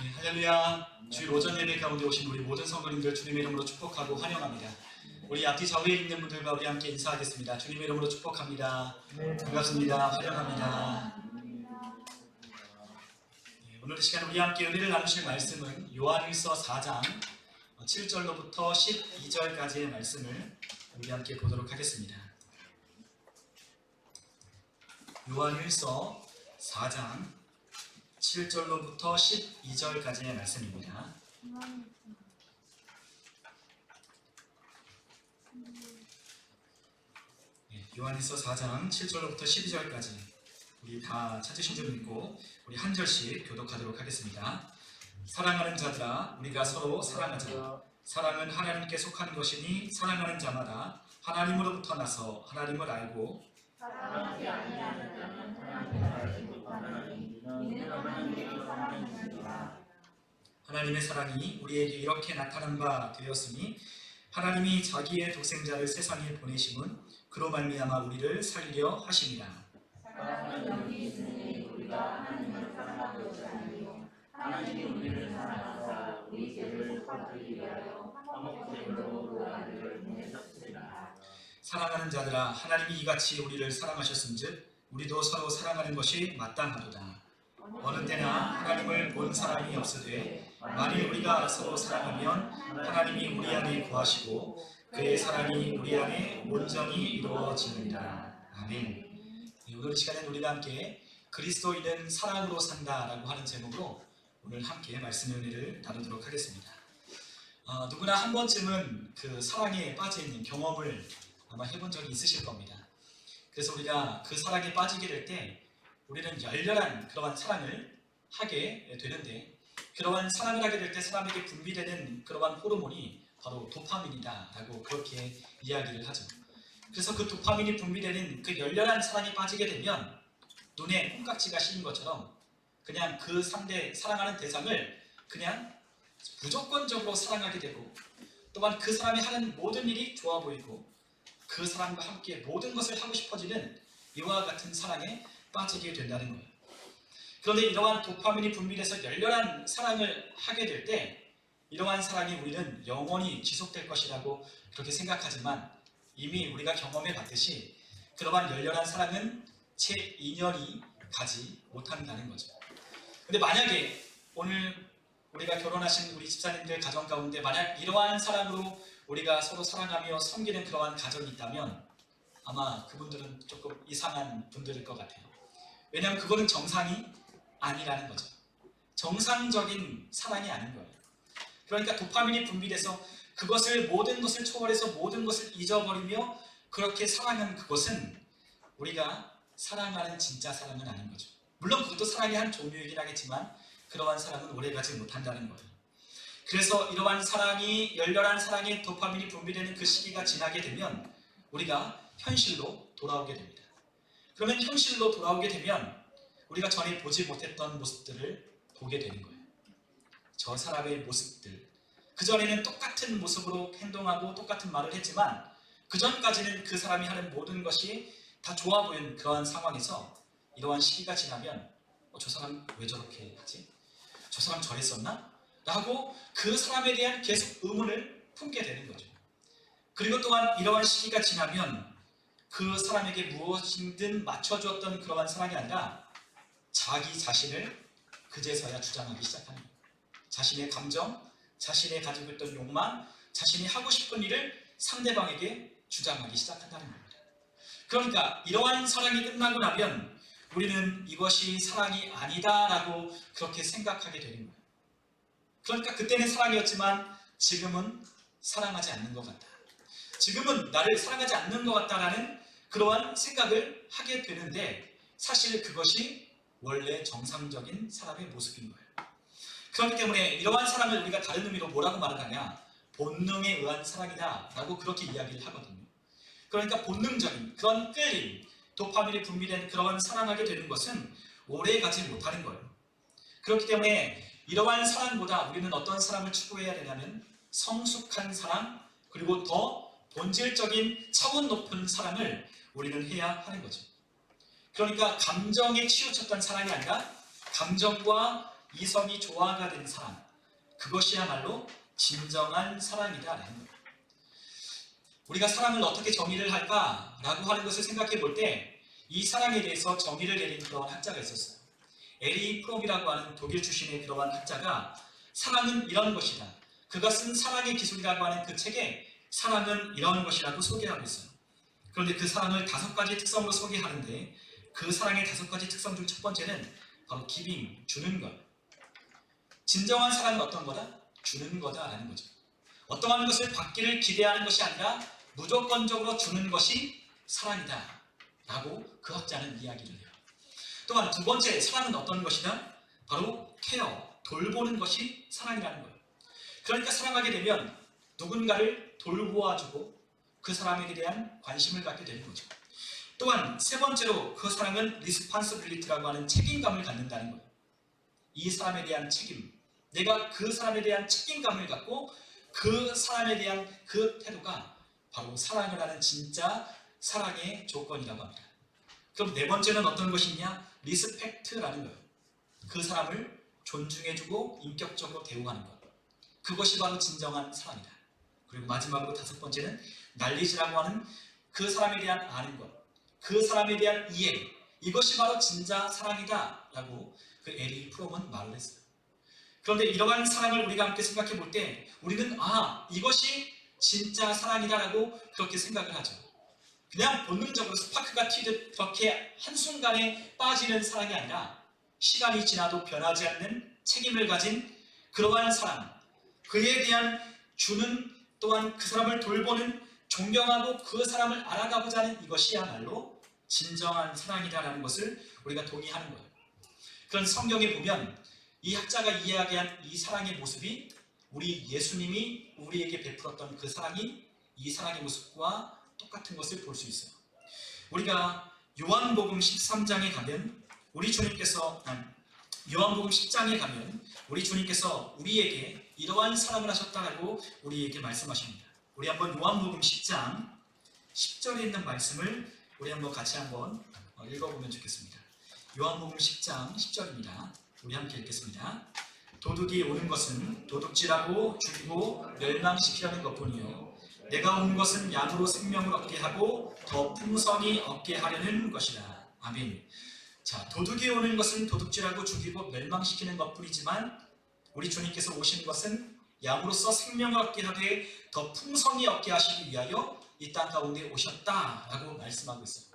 네, 할렐루야. 주일 오전 예배 가운데 오신 우리 모든 성도님들 주님의 이름으로 축복하고 환영합니다. 우리 앞뒤 좌우에 있는 분들과 우리 함께 인사하겠습니다. 주님의 이름으로 축복합니다. 반갑습니다. 환영합니다. 네, 오늘 이 시간 우리 함께 은혜를 나누실 말씀은 요한일서 4장 7절로부터 12절까지의 말씀을 우리 함께 보도록 하겠습니다. 요한일서 4장 7절로부터 12절까지의 말씀입니다. 요한일서 4장 7절로부터 12절까지 우리 다 찾으신 줄 믿고 우리 한 절씩 교독하도록 하겠습니다. 사랑하는 자들아, 우리가 서로 사랑하자. 사랑은 하나님께 속하는 것이니 사랑하는 자마다 하나님으로부터 나서 하나님을 알고 사랑하지 아니하는 자는 하나님을 알지 못하나니 이는 하나님께서 사랑이시니라. 하나님의 사랑이 우리에게 이렇게 나타난 바 되었으니 하나님이 자기의 독생자를 세상에 보내심은 그로 말미암아 우리를 살리려 하심이라. 사랑은 여기 있으니 우리가 하나님을 사랑하고 있지 아니요 하나님이 우리를 사랑하사 우리 죄를 속하기 위하여 화목제물로 그 아들을 보내셨습니다. 사랑하는 자들아, 하나님이 이같이 우리를 사랑하셨은즉 우리도 서로 사랑하는 것이 마땅하도다. 어느 때나 하나님을 본 사람이 없으되 만일 우리가 서로 사랑하면 하나님이 우리 안에 거하시고 그의 사랑이 우리 안에 온전히 이루어지느니라. 아멘. 오늘 시간에 우리가 함께 그리스도인은 사랑으로 산다라고 하는 제목으로 오늘 함께 말씀의 은혜를 나누도록 하겠습니다. 누구나 한 번쯤은 그 사랑에 빠진 경험을 아마 해본 적이 있으실 겁니다. 그래서 우리가 그 사랑에 빠지게 될 때 우리는 열렬한 그러한 사랑을 하게 되는데, 그러한 사랑을 하게 될 때 사람에게 분비되는 그러한 호르몬이 바로 도파민이다 라고 그렇게 이야기를 하죠. 그래서 그 도파민이 분비되는 그 열렬한 사랑에 빠지게 되면 눈에 콩깍지가 씌인 것처럼 그냥 그 상대 사랑하는 대상을 그냥 무조건적으로 사랑하게 되고, 또한 그 사람이 하는 모든 일이 좋아 보이고 그 사람과 함께 모든 것을 하고 싶어지는 이와 같은 사랑에 빠지게 된다는 거예요. 그런데 이러한 도파민이 분비돼서 열렬한 사랑을 하게 될 때 이러한 사랑이 우리는 영원히 지속될 것이라고 그렇게 생각하지만 이미 우리가 경험해 봤듯이 그러한 열렬한 사랑은 채 2년이 가지 못한다는 거죠. 근데 만약에 오늘 우리가 결혼하신 우리 집사님들 가정 가운데 만약 이러한 사랑으로 우리가 서로 사랑하며 섬기는 그러한 가정이 있다면 아마 그분들은 조금 이상한 분들일 것 같아요. 왜냐하면 그거는 정상이 아니라는 거죠. 정상적인 사랑이 아닌 거예요. 그러니까 도파민이 분비돼서 그것을 모든 것을 초월해서 모든 것을 잊어버리며 그렇게 사랑하는 그것은 우리가 사랑하는 진짜 사랑은 아닌 거죠. 물론 그것도 사랑의 한 종류이긴 하겠지만 그러한 사랑은 오래가지 못한다는 거예요. 그래서 이러한 사랑이 열렬한 사랑의 도파민이 분비되는 그 시기가 지나게 되면 우리가 현실로 돌아오게 됩니다. 그러면 현실로 돌아오게 되면 우리가 전에 보지 못했던 모습들을 보게 되는 거예요. 저 사람의 모습들, 그전에는 똑같은 모습으로 행동하고 똑같은 말을 했지만 그전까지는 그 사람이 하는 모든 것이 다 좋아 보이는 그러한 상황에서 이러한 시기가 지나면 저 사람 왜 저렇게 하지? 저 사람 저랬었나? 라고 그 사람에 대한 계속 의문을 품게 되는 거죠. 그리고 또한 이러한 시기가 지나면 그 사람에게 무엇이든 맞춰주었던 그러한 사랑이 아니라 자기 자신을 그제서야 주장하기 시작하는 거예요. 자신의 감정, 자신의 가지고 있던 욕망, 자신이 하고 싶은 일을 상대방에게 주장하기 시작한다는 겁니다. 그러니까 이러한 사랑이 끝나고 나면 우리는 이것이 사랑이 아니다라고 그렇게 생각하게 되는 거예요. 그러니까 그때는 사랑이었지만 지금은 사랑하지 않는 것 같다. 지금은 나를 사랑하지 않는 것 같다라는 그러한 생각을 하게 되는데 사실 그것이 원래 정상적인 사람의 모습인 거예요. 그렇기 때문에 이러한 사랑을 우리가 다른 의미로 뭐라고 말하느냐, 본능에 의한 사랑이다 라고 그렇게 이야기를 하거든요. 그러니까 본능적인 그런 끌림, 도파민이 분비된 그러한 사랑하게 되는 것은 오래가지 못하는 거예요. 그렇기 때문에 이러한 사랑보다 우리는 어떤 사랑을 추구해야 되냐면 성숙한 사랑, 그리고 더 본질적인 차원 높은 사랑을 우리는 해야 하는 거죠. 그러니까 감정에 치우쳤던 사랑이 아니라 감정과 이성이 조화가 된 사랑, 그것이야말로 진정한 사랑이다라는 거예요. 우리가 사랑을 어떻게 정의를 할까라고 하는 것을 생각해 볼 때 이 사랑에 대해서 정의를 내린 그런 학자가 있었어요. 에리 프롬이라고 하는 독일 출신의 그러한 학자가 사랑은 이런 것이다, 그가 쓴 사랑의 기술이라고 하는 그 책에 사랑은 이런 것이라고 소개하고 있어요. 그런데 그 사랑을 5가지 특성으로 소개하는데 그 사랑의 5가지 특성 중 첫 번째는 바로 giving, 주는 것. 진정한 사랑은 어떤 거다? 주는 거다라는 거죠. 어떠한 것을 받기를 기대하는 것이 아니라 무조건적으로 주는 것이 사랑이다 라고 그 학자는 이야기를 해요. 또한 두 번째, 사랑은 어떤 것이다? 바로 케어, 돌보는 것이 사랑이라는 거예요. 그러니까 사랑하게 되면 누군가를 돌보아주고 그 사람에게 대한 관심을 갖게 되는 거죠. 또한 세 번째로 그 사랑은 responsibility라고 하는 책임감을 갖는다는 거예요. 이 사람에 대한 책임, 내가 그 사람에 대한 책임감을 갖고 그 사람에 대한 그 태도가 바로 사랑을 하는 진짜 사랑의 조건이라고 합니다. 그럼 네 번째는 어떤 것이냐? 리스펙트라는 거예요. 그 사람을 존중해주고 인격적으로 대우하는 것. 그것이 바로 진정한 사랑이다. 그리고 마지막으로 5번째는 날리지라고 하는 그 사람에 대한 아는 것, 그 사람에 대한 이해, 이것이 바로 진짜 사랑이다 라고 그 에리 프롬은 말을 했어요. 그런데 이러한 사랑을 우리가 함께 생각해 볼 때 우리는 이것이 진짜 사랑이다 라고 그렇게 생각을 하죠. 그냥 본능적으로 스파크가 튀듯 그렇게 한순간에 빠지는 사랑이 아니라 시간이 지나도 변하지 않는 책임을 가진 그러한 사랑, 그에 대한 주는, 또한 그 사람을 돌보는, 존경하고 그 사람을 알아가고자 하는 이것이야말로 진정한 사랑이다라는 것을 우리가 동의하는 거예요. 그런 성경에 보면 이 학자가 이야기한 이 사랑의 모습이 우리 예수님이 우리에게 베풀었던 그 사랑이 이 사랑의 모습과 똑같은 것을 볼 수 있어요. 우리가 요한복음 13장에 가면 요한복음 10장에 가면 우리 주님께서 우리에게 이러한 사랑을 하셨다라고 우리에게 말씀하십니다. 우리 한번 요한복음 10장 10절에 있는 말씀을 우리 한번 같이 한번 읽어보면 좋겠습니다. 요한복음 10장 10절입니다. 우리 함께 읽겠습니다. 도둑이 오는 것은 도둑질하고 죽이고 멸망시키려는 것뿐이요 내가 온 것은 양으로 생명을 얻게 하고 더 풍성히 얻게 하려는 것이다. 아멘. 자, 도둑이 오는 것은 도둑질하고 죽이고 멸망시키는 것뿐이지만 우리 주님께서 오신 것은 양으로서 생명을 얻게 하되 더 풍성히 얻게 하시기 위하여 이 땅 가운데 오셨다라고 말씀하고 있어요.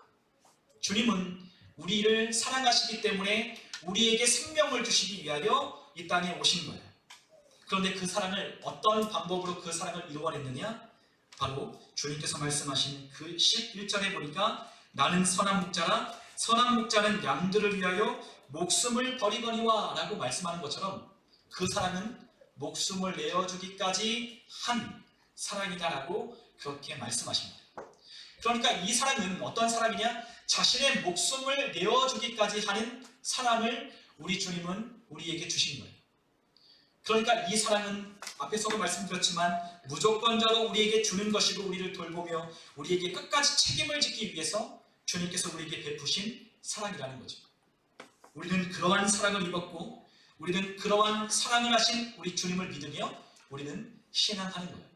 주님은 우리를 사랑하시기 때문에 우리에게 생명을 주시기 위하여 이 땅에 오신 거예요. 그런데 그 사랑을 어떤 방법으로 그 사랑을 이루어냈느냐? 바로 주님께서 말씀하신 그 11절에 보니까 나는 선한 목자라 선한 목자는 양들을 위하여 목숨을 버리거니와 라고 말씀하는 것처럼 그 사랑은 목숨을 내어주기까지 한 사랑이다라고 그렇게 말씀하십니다. 그러니까 이 사랑은 어떤 사랑이냐? 자신의 목숨을 내어주기까지 하는 사랑을 우리 주님은 우리에게 주신 거예요. 그러니까 이 사랑은 앞에서도 말씀드렸지만 무조건적으로 우리에게 주는 것이고 우리를 돌보며 우리에게 끝까지 책임을 지기 위해서 주님께서 우리에게 베푸신 사랑이라는 거죠. 우리는 그러한 사랑을 입었고 우리는 그러한 사랑을 하신 우리 주님을 믿으며 우리는 신앙하는 거예요.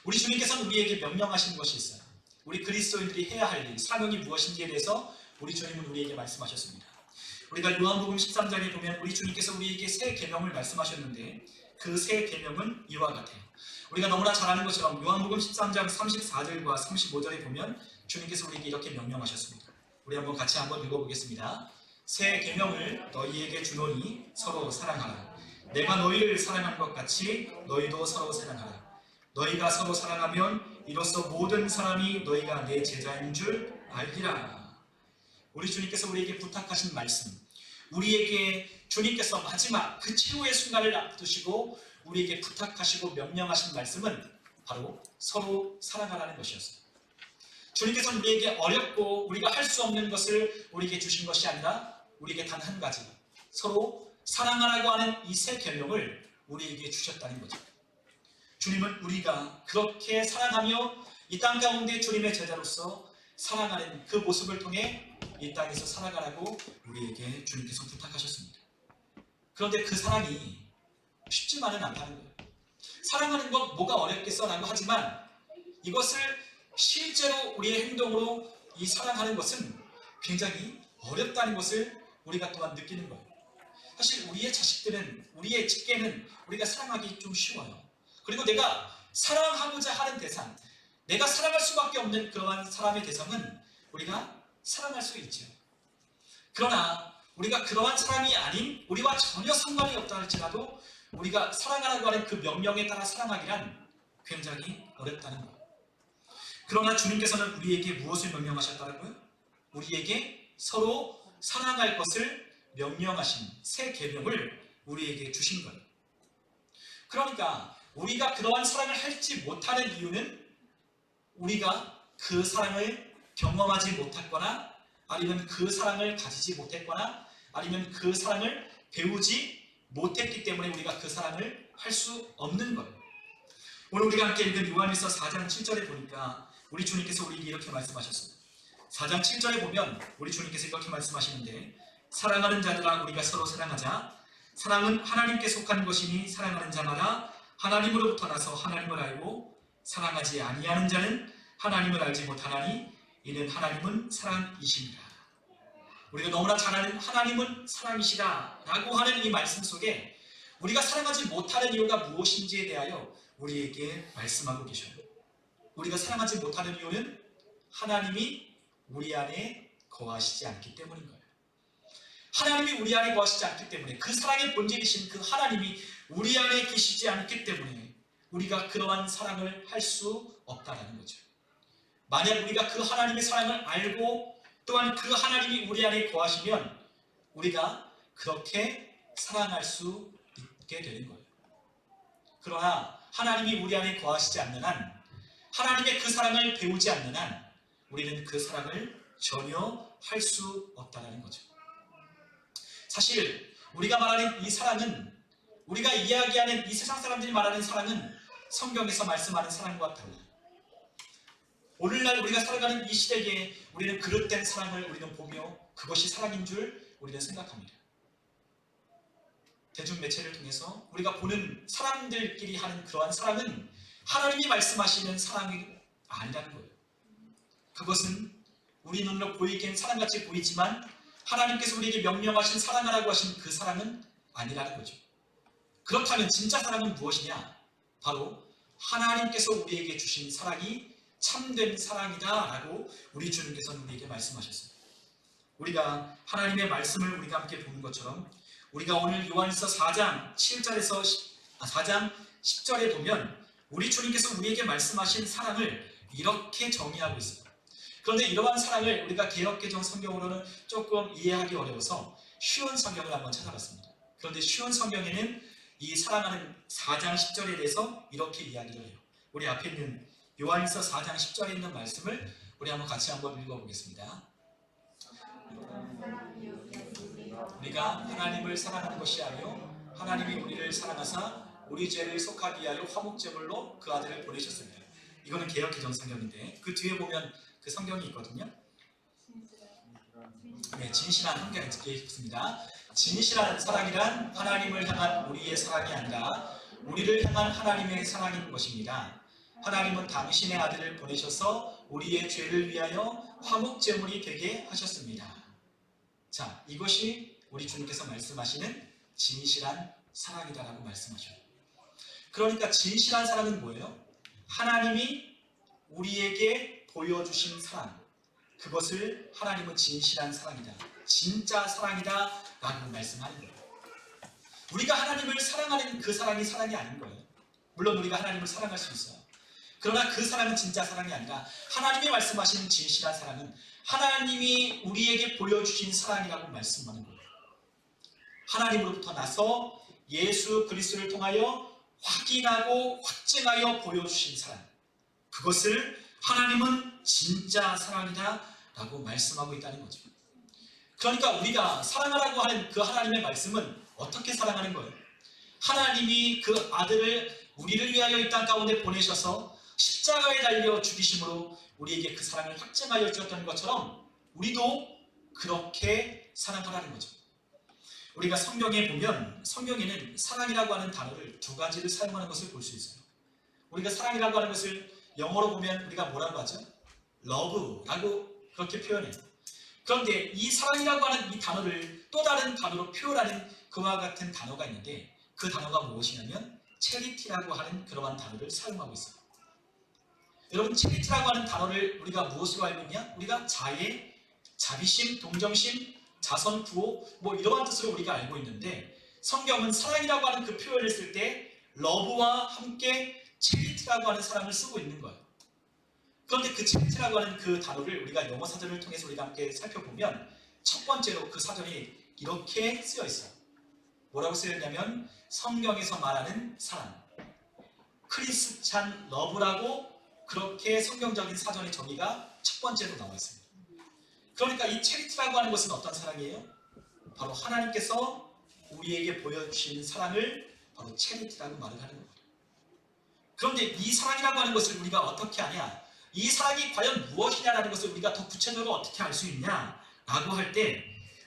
우리 주님께서는 우리에게 명령하신 것이 있어요. 우리 그리스도인들이 해야 할 일, 사명이 무엇인지에 대해서 우리 주님은 우리에게 말씀하셨습니다. 우리가 요한복음 13장에 보면 우리 주님께서 우리에게 새 계명을 말씀하셨는데 그 새 계명은 이와 같아요. 우리가 너무나 잘 아는 것처럼 요한복음 13장 34절과 35절에 보면 주님께서 우리에게 이렇게 명령하셨습니다. 우리 한번 같이 한번 읽어보겠습니다. 새 계명을 너희에게 주노니 서로 사랑하라. 내가 너희를 사랑한 것 같이 너희도 서로 사랑하라. 너희가 서로 사랑하면 이로써 모든 사람이 너희가 내 제자인 줄 알리라. 우리 주님께서 우리에게 부탁하신 말씀, 우리에게 주님께서 마지막 그 최후의 순간을 앞두시고 우리에게 부탁하시고 명령하신 말씀은 바로 서로 사랑하라는 것이었어요. 주님께서는 우리에게 어렵고 우리가 할 수 없는 것을 우리에게 주신 것이 아니라 우리에게 단 한 가지, 서로 사랑하라고 하는 이 새 계명을 우리에게 주셨다는 거죠. 주님은 우리가 그렇게 사랑하며 이 땅 가운데 주님의 제자로서 살아가는 그 모습을 통해 이 땅에서 살아가라고 우리에게 주님께서 부탁하셨습니다. 그런데 그 사랑이 쉽지만은 않다는 거예요. 사랑하는 것 뭐가 어렵겠어 라고 하지만 이것을 실제로 우리의 행동으로 이 사랑하는 것은 굉장히 어렵다는 것을 우리가 또한 느끼는 거예요. 사실 우리의 자식들은, 우리의 직계는 우리가 사랑하기 좀 쉬워요. 그리고 내가 사랑하고자 하는 대상, 내가 사랑할 수밖에 없는 그러한 사람의 대상은 우리가 사랑할 수 있죠. 그러나 우리가 그러한 사람이 아닌, 우리와 전혀 상관이 없다 할지라도 우리가 사랑하라고 하는 그 명령에 따라 사랑하기란 굉장히 어렵다는 거예요. 그러나 주님께서는 우리에게 무엇을 명령하셨다고요? 우리에게 서로 사랑할 것을 명령하신 새 계명을 우리에게 주신 거예요. 그러니까 우리가 그러한 사랑을 할지 못하는 이유는 우리가 그 사랑을 경험하지 못했거나 아니면 그 사랑을 가지지 못했거나 아니면 그 사랑을 배우지 못했기 때문에 우리가 그 사랑을 할 수 없는 거예요. 오늘 우리가 함께 읽은 요한일서 4장 7절에 보니까 우리 주님께서 우리에게 이렇게 말씀하셨어요. 4장 7절에 보면 우리 주님께서 이렇게 말씀하시는데, 사랑하는 자들아 우리가 서로 사랑하자. 사랑은 하나님께 속한 것이니 사랑하는 자마다 하나님으로부터 나서 하나님을 알고 사랑하지 아니하는 자는 하나님을 알지 못하나니 이는 하나님은 사랑이시니라. 우리가 너무나 잘 아는 하나님은 사랑이시다 라고 하는 이 말씀 속에 우리가 사랑하지 못하는 이유가 무엇인지에 대하여 우리에게 말씀하고 계셔요. 우리가 사랑하지 못하는 이유는 하나님이 우리 안에 거하시지 않기 때문인 거예요. 하나님이 우리 안에 거하시지 않기 때문에, 그 사랑의 본질이신 그 하나님이 우리 안에 계시지 않기 때문에 우리가 그러한 사랑을 할 수 없다는 거죠. 만약 우리가 그 하나님의 사랑을 알고 또한 그 하나님이 우리 안에 거하시면 우리가 그렇게 사랑할 수 있게 되는 거예요. 그러나 하나님이 우리 안에 거하시지 않는 한, 하나님의 그 사랑을 배우지 않는 한 우리는 그 사랑을 전혀 할 수 없다는 거죠. 사실 우리가 말하는 이 사랑은, 우리가 이야기하는 이 세상 사람들이 말하는 사랑은 성경에서 말씀하는 사랑과 달라요. 오늘날 우리가 살아가는 이 시대에 우리는 그릇된 사랑을 우리는 보며 그것이 사랑인 줄 우리는 생각합니다. 대중매체를 통해서 우리가 보는 사람들끼리 하는 그러한 사랑은 하나님이 말씀하시는 사랑이 아니라는 거예요. 그것은 우리 눈으로 보이기엔 사랑같이 보이지만 하나님께서 우리에게 명령하신 사랑하라고 하신 그 사랑은 아니라는 거죠. 그렇다면 진짜 사랑은 무엇이냐? 바로 하나님께서 우리에게 주신 사랑이 참된 사랑이다 라고 우리 주님께서는 우리에게 말씀하셨어요. 우리가 하나님의 말씀을 우리가 함께 보는 것처럼 우리가 오늘 요한일서 4장 7절에서 4장 10절에 보면 우리 주님께서 우리에게 말씀하신 사랑을 이렇게 정의하고 있어요. 그런데 이러한 사랑을 우리가 개역개정 성경으로는 조금 이해하기 어려워서 쉬운 성경을 한번 찾아봤습니다. 그런데 쉬운 성경에는 이 사랑하는 4장 10절에 대해서 이렇게 이야기를 해요. 우리 앞에 있는 요한일서 4장 10절에 있는 말씀을 우리 한번 같이 한번 읽어보겠습니다. 우리가 하나님을 사랑하는 것이 아니요 하나님이 우리를 사랑하사 우리 죄를 속하기 위하여 화목제물로 그 아들을 보내셨습니다. 이거는 개역개정 성경인데 그 뒤에 보면 그 성경이 있거든요. 네, 진실한 성경에 있습니다. 진실한 사랑이란 하나님을 향한 우리의 사랑이 아니라 우리를 향한 하나님의 사랑인 것입니다. 하나님은 당신의 아들을 보내셔서 우리의 죄를 위하여 화목제물이 되게 하셨습니다. 자, 이것이 우리 주님께서 말씀하시는 진실한 사랑이다라고 말씀하셔요. 그러니까 진실한 사랑은 뭐예요? 하나님이 우리에게 보여주신 사랑, 그것을 하나님은 진실한 사랑이다, 진짜 사랑이다 라고 말씀하는 거예요. 우리가 하나님을 사랑하는 그 사랑이 사랑이 아닌 거예요. 물론 우리가 하나님을 사랑할 수 있어요. 그러나 그 사랑은 진짜 사랑이 아니라 하나님이 말씀하시는 진실한 사랑은 하나님이 우리에게 보여주신 사랑이라고 말씀하는 거예요. 하나님으로부터 나서 예수 그리스도를 통하여 확인하고 확증하여 보여주신 사랑, 그것을 하나님은 진짜 사랑이다 라고 말씀하고 있다는 거죠. 그러니까 우리가 사랑하라고 하는 그 하나님의 말씀은 어떻게 사랑하는 거예요? 하나님이 그 아들을 우리를 위하여 이 땅 가운데 보내셔서 십자가에 달려 죽이심으로 우리에게 그 사랑을 확증하여 주었다는 것처럼 우리도 그렇게 사랑하라는 거죠. 우리가 성경에 보면 성경에는 사랑이라고 하는 단어를 두 가지를 사용하는 것을 볼 수 있어요. 우리가 사랑이라고 하는 것을 영어로 보면 우리가 뭐라고 하죠? love라고 그렇게 표현해요. 그런데 이 사랑이라고 하는 이 단어를 또 다른 단어로 표현하는 그와 같은 단어가 있는데 그 단어가 무엇이냐면 charity라고 하는 그러한 단어를 사용하고 있어요. 여러분, charity라고 하는 단어를 우리가 무엇으로 알고 있냐? 우리가 자애, 자비심, 동정심, 자선, 구호 뭐 이러한 뜻으로 우리가 알고 있는데 성경은 사랑이라고 하는 그 표현을 쓸 때 love와 함께 charity라고 하는 사랑을 쓰고 있는 거예요. 그런데 그 charity라고 하는 그 단어를 우리가 영어 사전을 통해서 우리가 함께 살펴보면 첫 번째로 그 사전이 이렇게 쓰여 있어요. 뭐라고 쓰여 있냐면 성경에서 말하는 사랑, 크리스찬 러브라고 그렇게 성경적인 사전의 정의가 첫 번째로 나와 있습니다. 그러니까 이 charity라고 하는 것은 어떤 사랑이에요? 바로 하나님께서 우리에게 보여주시는 사랑을 바로 charity라고 말을 하는 겁니다. 그런데 이 사랑이라고 하는 것을 우리가 어떻게 아냐? 이 사랑이 과연 무엇이냐라는 것을 우리가 더 구체적으로 어떻게 알 수 있냐라고 할 때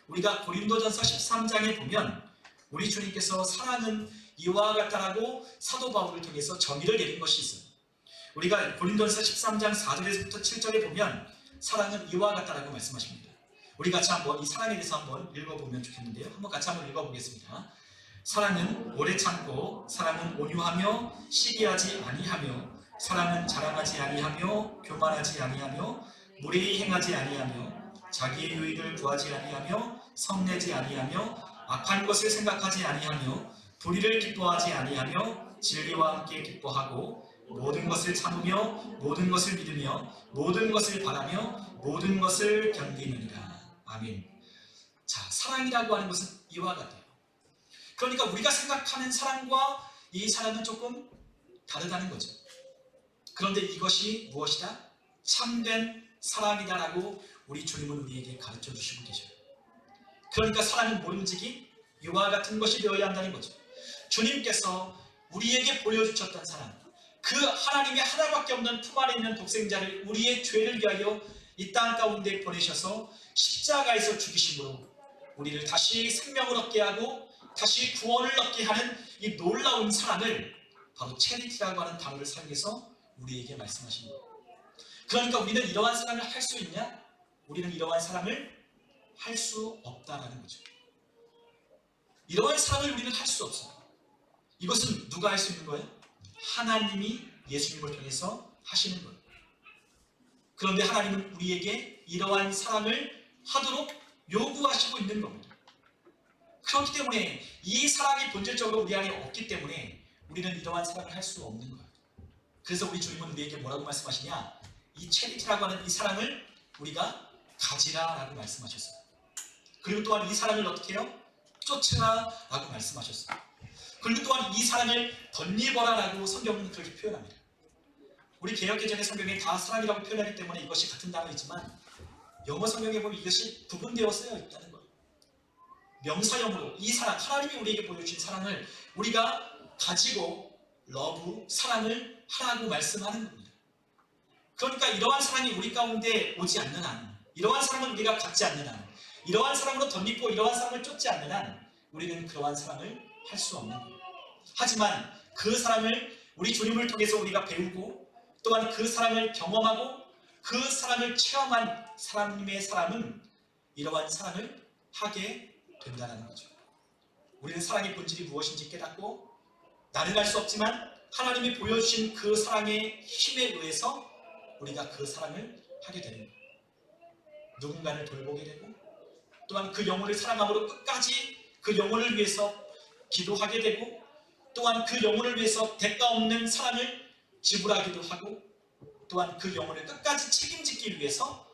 우리가 고린도전서 13장에 보면 우리 주님께서 사랑은 이와 같다라고 사도 바울을 통해서 정의를 내린 것이 있어요. 우리가 고린도전서 13장 4절에서부터 7절에 보면 사랑은 이와 같다라고 말씀하십니다. 우리 같이 한번 이 사랑에 대해서 한번 읽어보면 좋겠는데요. 한번 같이 한번 읽어보겠습니다. 사랑은 오래 참고, 사랑은 온유하며 시기하지 아니하며, 사랑은 자랑하지 아니하며 교만하지 아니하며 무례히 행하지 아니하며 자기의 유익을 구하지 아니하며 성내지 아니하며 악한 것을 생각하지 아니하며 불의를 기뻐하지 아니하며 진리와 함께 기뻐하고 모든 것을 참으며 모든 것을 믿으며 모든 것을 바라며 모든 것을 견디느니라. 아멘. 자, 사랑이라고 하는 것은 이와 같아요. 그러니까 우리가 생각하는 사랑과 이 사랑은 조금 다르다는 거죠. 그런데 이것이 무엇이다? 참된 사랑이다라고 우리 주님은 우리에게 가르쳐 주시고 계셔요. 그러니까 사랑은 모름지기 이와 같은 것이 되어야 한다는 거죠. 주님께서 우리에게 보여주셨던 사랑, 그 하나님의 하나밖에 없는 품 안에 있는 독생자를 우리의 죄를 위하여 이 땅 가운데 보내셔서 십자가에서 죽이심으로 우리를 다시 생명을 얻게 하고 다시 구원을 얻게 하는 이 놀라운 사랑을 바로 charity라고 하는 단어를 사용해서 우리에게 말씀하신 거예요. 그러니까 우리는 이러한 사랑을 할 수 있냐? 우리는 이러한 사랑을 할 수 없다라는 거죠. 이러한 사랑을 우리는 할 수 없어요. 이것은 누가 할 수 있는 거예요? 하나님이 예수님을 통해서 하시는 거예요. 그런데 하나님은 우리에게 이러한 사랑을 하도록 요구하시고 있는 겁니다. 그렇기 때문에 이 사랑이 본질적으로 우리 안에 없기 때문에 우리는 이러한 사랑을 할 수 없는 거예요. 그래서 우리 주님은 우리에게 뭐라고 말씀하시냐? 이 charity라고 하는 이 사랑을 우리가 가지라라고 말씀하셨어요. 그리고 또한 이 사랑을 어떻게 해요? 쫓으라라고 말씀하셨어요. 그리고 또한 이 사랑을 덧입어라라고 성경은 그렇게 표현합니다. 우리 개역개정의 성경에 다 사랑이라고 표현하기 때문에 이것이 같은 단어이지만 영어 성경에 보면 이것이 구분되어 쓰여 있다는 거예요. 명사형으로 이 사랑, 하나님이 우리에게 보여주신 사랑을 우리가 가지고 러브, 사랑을 하라고 말씀하는 겁니다. 그러니까 이러한 사랑이 우리 가운데 오지 않는 한, 이러한 사랑을 우리가 갖지 않는 한, 이러한 사랑으로 덧입고 이러한 사랑을 쫓지 않는 한 우리는 그러한 사랑을 할 수 없는 거예요. 하지만 그 사랑을 우리 주님을 통해서 우리가 배우고 또한 그 사랑을 경험하고 그 사랑을 체험한 하나님의 사람은 이러한 사랑을 하게 된다는 거죠. 우리는 사랑의 본질이 무엇인지 깨닫고 나는 알 수 없지만 하나님이 보여주신 그 사랑의 힘에 의해서 우리가 그 사랑을 하게 되는 거예요. 누군가를 돌보게 되고 또한 그 영혼을 사랑함으로 끝까지 그 영혼을 위해서 기도하게 되고 또한 그 영혼을 위해서 대가 없는 사랑을 지불하기도 하고 또한 그 영혼을 끝까지 책임지기 위해서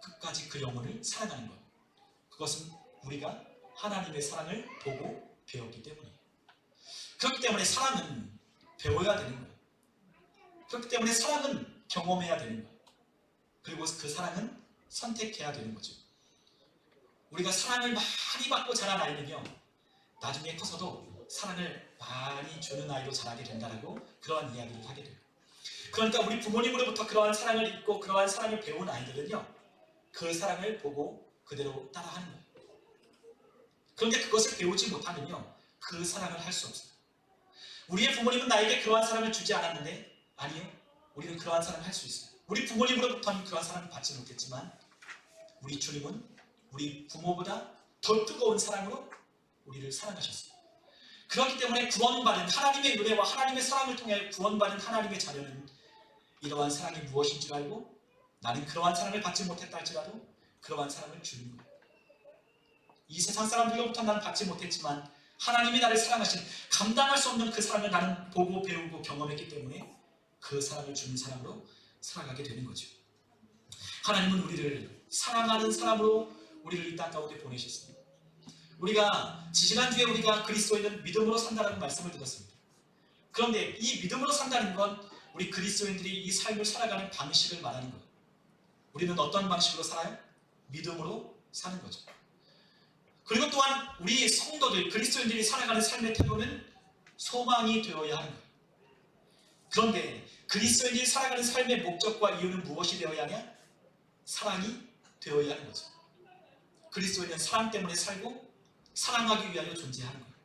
끝까지 그 영혼을 사랑하는 것. 그것은 우리가 하나님의 사랑을 보고 배웠기 때문이에요. 그렇기 때문에 사랑은 배워야 되는 거예요. 그렇기 때문에 사랑은 경험해야 되는 거예요. 그리고 그 사랑은 선택해야 되는 거죠. 우리가 사랑을 많이 받고 자란 아이는요, 나중에 커서도 사랑을 많이 주는 아이로 자라게 된다라고 그러한 이야기를 하게 돼요. 그러니까 우리 부모님으로부터 그러한 사랑을 잊고 그러한 사랑을 배운 아이들은요, 그 사랑을 보고 그대로 따라하는 거예요. 그런데 그것을 배우지 못하면요, 그 사랑을 할 수 없어요. 우리의 부모님은 나에게 그러한 사랑을 주지 않았는데, 아니요, 우리는 그러한 사랑을 할 수 있어요. 우리 부모님으로부터는 그러한 사랑을 받지 못했지만 우리 주님은 우리 부모보다 더 뜨거운 사랑으로 우리를 사랑하셨어요. 그렇기 때문에 구원받은 하나님의 은혜와 하나님의 사랑을 통해 구원받은 하나님의 자녀는 이러한 사랑이 무엇인 줄 알고, 나는 그러한 사랑을 받지 못했다 할지라도 그러한 사랑을 주는 거예요. 이 세상 사람들로부터 나는 받지 못했지만 하나님이 나를 사랑하신, 감당할 수 없는 그 사랑을 나는 보고 배우고 경험했기 때문에 그 사랑을 주는 사람으로 살아가게 되는 거죠. 하나님은 우리를 사랑하는 사람으로 우리를 이 땅 가운데 보내셨습니다. 우리가 지지난주에 우리가 그리스도인은 믿음으로 산다는 말씀을 들었습니다. 그런데 이 믿음으로 산다는 건 우리 그리스도인들이 이 삶을 살아가는 방식을 말하는 거예요. 우리는 어떤 방식으로 살아요? 믿음으로 사는 거죠. 그리고 또한 우리 성도들, 그리스도인들이 살아가는 삶의 태도는 소망이 되어야 하는 거예요. 그런데 그리스도인들이 살아가는 삶의 목적과 이유는 무엇이 되어야 하냐? 사랑이 되어야 하는 거죠. 그리스도인은 사랑 때문에 살고 사랑하기 위하여 존재하는 거예요.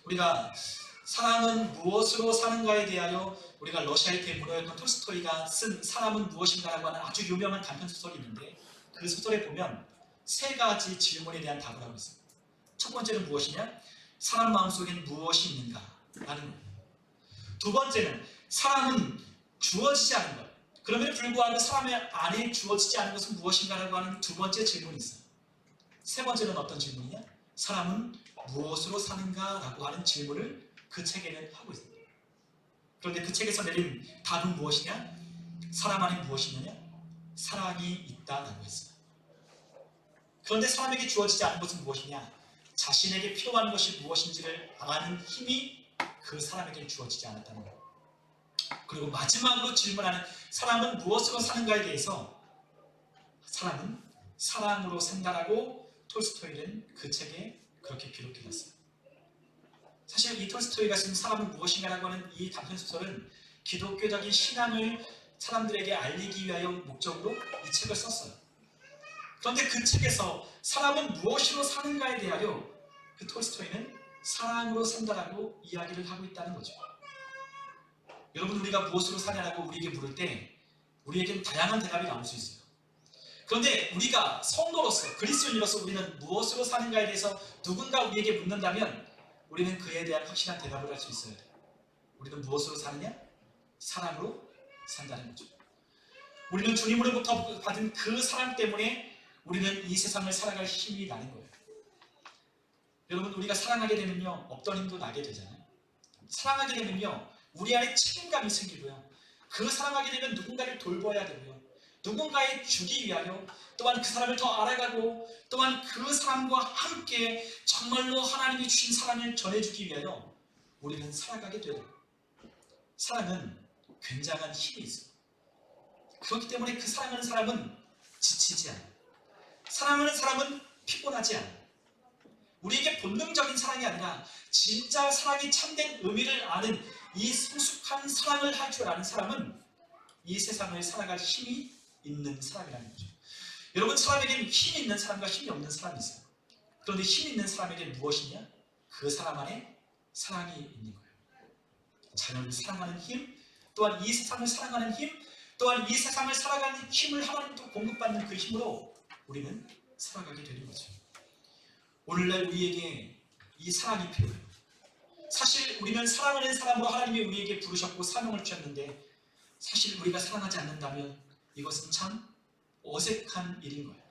우리가 사랑은 무엇으로 사는가에 대하여 우리가 러시아의 대문호였던 톨스토이가 쓴 사람은 무엇인가라고 하는 아주 유명한 단편소설이 있는데, 그 소설에 보면 세 가지 질문에 대한 답을 하고 있습니다. 첫 번째는 무엇이냐? 사람 마음속엔 무엇이 있는가? 라는 거예요. 두 번째는 사랑은 주어지지 않은 것. 그럼에도 불구하고 사람의 안에 주어지지 않은 것은 무엇인가라고 하는 두 번째 질문이 있어요. 세 번째는 어떤 질문이냐? 사람은 무엇으로 사는가? 라고 하는 질문을 그 책에는 하고 있습니다. 그런데 그 책에서 내린 답은 무엇이냐? 사람 안에 무엇이 있느냐? 사랑이 있다라고 했어요. 그런데 사람에게 주어지지 않은 것은 무엇이냐? 자신에게 필요한 것이 무엇인지를 아는 힘이 그 사람에게 주어지지 않았다는 것. 그리고 마지막으로 질문하는 사람은 무엇으로 사는가에 대해서 사람은 사랑으로 산다라고 톨스토이는 그 책에 그렇게 기록해놨어요. 사실 이 톨스토이가 쓴 사람은 무엇인가라고 하는 이 단편소설은 기독교적인 신앙을 사람들에게 알리기 위하여 목적으로 이 책을 썼어요. 그런데 그 책에서 사람은 무엇으로 사는가에 대하여 그 톨스토이는 사랑으로 산다라고 이야기를 하고 있다는 거죠. 여러분, 우리가 무엇으로 사냐라고 우리에게 물을 때 우리에게는 다양한 대답이 나올 수 있어요. 그런데 우리가 성도로서, 그리스도인으로서 우리는 무엇으로 사는가에 대해서 누군가 우리에게 묻는다면 우리는 그에 대한 확실한 대답을 할 수 있어야 돼요. 우리는 무엇으로 사느냐? 사랑으로 산다는 거죠. 우리는 주님으로부터 받은 그 사랑 때문에 우리는 이 세상을 살아갈 힘이 나는 거예요. 여러분, 우리가 사랑하게 되면요, 없던 힘도 나게 되잖아요. 사랑하게 되면요, 우리 안에 책임감이 생기고요, 그 사랑하게 되면 누군가를 돌봐야 되고요, 누군가에 주기 위하여 또한 그 사람을 더 알아가고 또한 그 사람과 함께 정말로 하나님이 주신 사랑을 전해주기 위하여 우리는 살아가게 돼요. 사랑은 굉장한 힘이 있어요. 그렇기 때문에 그 사랑하는 사람은 지치지 않아요. 사랑하는 사람은 피곤하지 않아요. 우리에게 본능적인 사랑이 아니라 진짜 사랑이 참된 의미를 아는 이 성숙한 사랑을 할 줄 아는 사람은 이 세상을 살아갈 힘이 있는 사람이라는 거죠. 여러분, 사람에게는 힘이 있는 사람과 힘이 없는 사람이 있어요. 그런데 힘이 있는 사람에게는 무엇이냐? 그 사람 안에 사랑이 있는 거예요. 자녀를 사랑하는 힘, 또한 이 세상을 사랑하는 힘, 또한 이 세상을 살아가는 힘을 하나님도 공급받는 그 힘으로 우리는 살아가게 되는 거죠. 오늘날 우리에게 이 사랑이 필요해요. 사실 우리는 사랑하는 사람으로 하나님이 우리에게 부르셨고 사명을 주셨는데, 사실 우리가 사랑하지 않는다면 이것은 참 어색한 일인 거예요.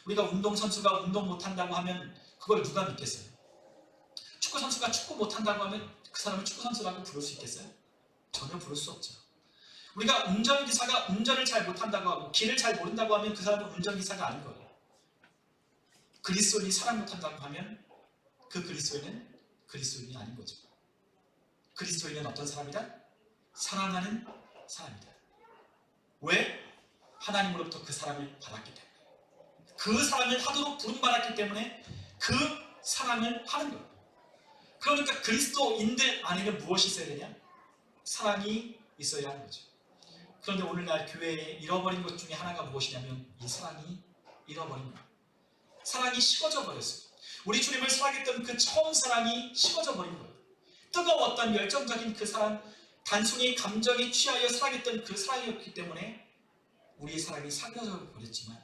우리가 운동선수가 운동 못한다고 하면 그걸 누가 믿겠어요? 축구선수가 축구 못한다고 하면 그 사람을 축구선수라고 부를 수 있겠어요? 전혀 부를 수 없죠. 우리가 운전기사가 운전을 잘 못한다고 하고 길을 잘 모른다고 하면 그 사람은 운전기사가 아닌 거예요. 그리스도인이 사랑 못한다고 하면 그 그리스도인은 그리스도인이 아닌 거죠. 그리스도인은 어떤 사람이다? 사랑하는 사람이다. 왜? 하나님으로부터 그 사랑을 받았기 때문에, 그 사랑을 하도록 부름받았기 때문에 그 사랑을 하는 거예요. 그러니까 그리스도인들 안에는 무엇이 있어야 되냐? 사랑이 있어야 하는 거죠. 그런데 오늘날 교회에 잃어버린 것 중에 하나가 무엇이냐면 이 사랑이 잃어버린 거예요. 사랑이 식어져 버렸어요. 우리 주님을 사랑했던 그 처음 사랑이 식어져 버린 거예요. 뜨거웠던 열정적인 그 사랑, 단순히 감정에 취하여 사랑했던 그 사랑이었기 때문에 우리의 사랑이 사그라져 버렸지만,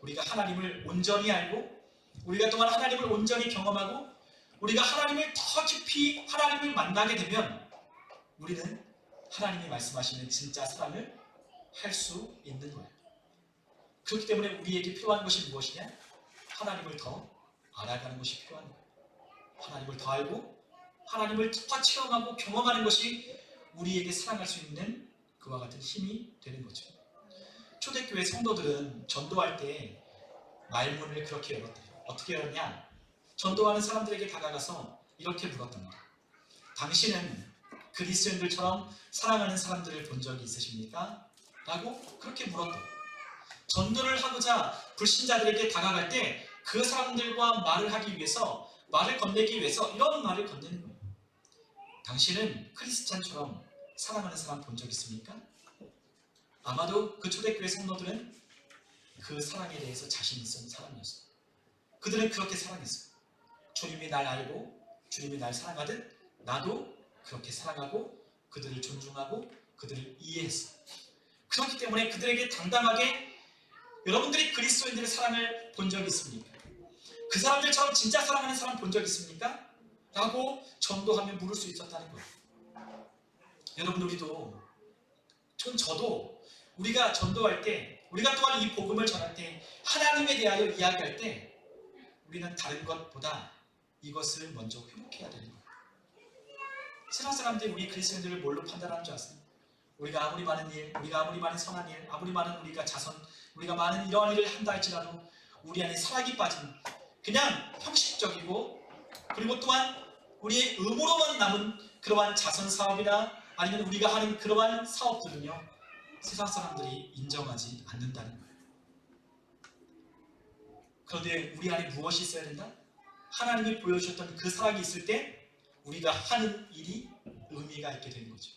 우리가 하나님을 온전히 알고 우리가 또한 하나님을 온전히 경험하고 우리가 하나님을 더 깊이 하나님을 만나게 되면 우리는 하나님이 말씀하시는 진짜 사랑을 할 수 있는 거예요. 그렇기 때문에 우리에게 필요한 것이 무엇이냐? 하나님을 더 알아가는 것이 필요한 거예요. 하나님을 더 알고 하나님을 더 체험하고 경험하는 것이 우리에게 사랑할 수 있는 그와 같은 힘이 되는 거죠. 초대교회 성도들은 전도할 때 말문을 그렇게 열었대요. 어떻게 열었냐? 전도하는 사람들에게 다가가서 이렇게 물었답니다. 당신은 그리스도인들처럼 사랑하는 사람들을 본 적이 있으십니까? 라고 그렇게 물었대요. 전도를 하고자 불신자들에게 다가갈 때 그 사람들과 말을 하기 위해서, 말을 건네기 위해서 이런 말을 건네는 거예요. 당신은 크리스찬처럼 사랑하는 사람 본 적 있습니까? 아마도 그 초대교회 성도들은 그 사랑에 대해서 자신 있었던 사람이었어요. 그들은 그렇게 사랑했어요. 주님이 날 알고 주님이 날 사랑하듯 나도 그렇게 사랑하고 그들을 존중하고 그들을 이해했어요. 그렇기 때문에 그들에게 당당하게 여러분들이 그리스도인들의 사랑을 본 적이 있습니까? 그 사람들처럼 진짜 사랑하는 사람 본 적 있습니까? 라고 전도하며 물을 수 있었다는 거예요. 여러분, 우리도, 저도 우리가 전도할 때, 우리가 또한 이 복음을 전할 때, 하나님에 대하여 이야기할 때 우리는 다른 것보다 이것을 먼저 회복해야 되는 거예요. 세상 사람들이 우리 그리스도인들을 뭘로 판단하는 줄 아세요? 우리가 아무리 많은 일, 우리가 아무리 많은 선한 일, 아무리 많은 우리가 자선, 우리가 많은 이러한 일을 한다 할지라도 우리 안에 사랑이 빠진 그냥 형식적이고, 그리고 또한 우리의 의무로만 남은 그러한 자선 사업이나 아니면 우리가 하는 그러한 사업들은요, 세상 사람들이 인정하지 않는다는 거예요. 그런데 우리 안에 무엇이 있어야 된다? 하나님이 보여주셨던 그 사랑이 있을 때 우리가 하는 일이 의미가 있게 되는 거죠.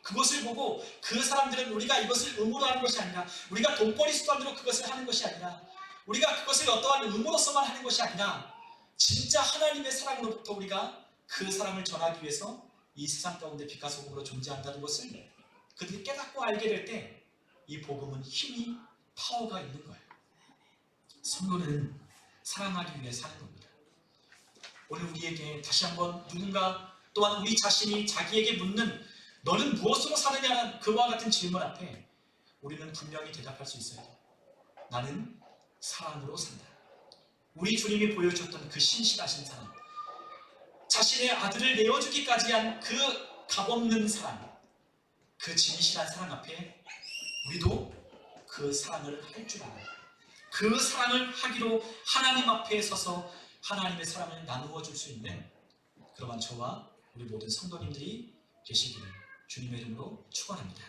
그것을 보고 그 사람들은 우리가 이것을 의무로 하는 것이 아니라, 우리가 돈벌이 수단으로 그것을 하는 것이 아니라, 우리가 그것을 어떠한 의무로서만 하는 것이 아니라 진짜 하나님의 사랑으로부터 우리가 그 사랑을 전하기 위해서 이 세상 가운데 빛과 소금으로 존재한다는 것을 그들이 깨닫고 알게 될 때 이 복음은 힘이, 파워가 있는 거예요. 성도는 사랑하기 위해 사는 겁니다. 오늘 우리에게 다시 한번 누군가, 또한 우리 자신이 자기에게 묻는 너는 무엇으로 사느냐는 그와 같은 질문 앞에 우리는 분명히 대답할 수 있어야 돼요. 나는 사랑으로 산다. 우리 주님이 보여주셨던 그 신실하신 사랑, 자신의 아들을 내어주기까지 한 그 값없는 사랑, 그 진실한 사랑 앞에 우리도 그 사랑을 할 줄 알아요. 그 사랑을 하기로 하나님 앞에 서서 하나님의 사랑을 나누어 줄 수 있는 그러한 저와 우리 모든 성도님들이 되시기를 주님의 이름으로 축원합니다.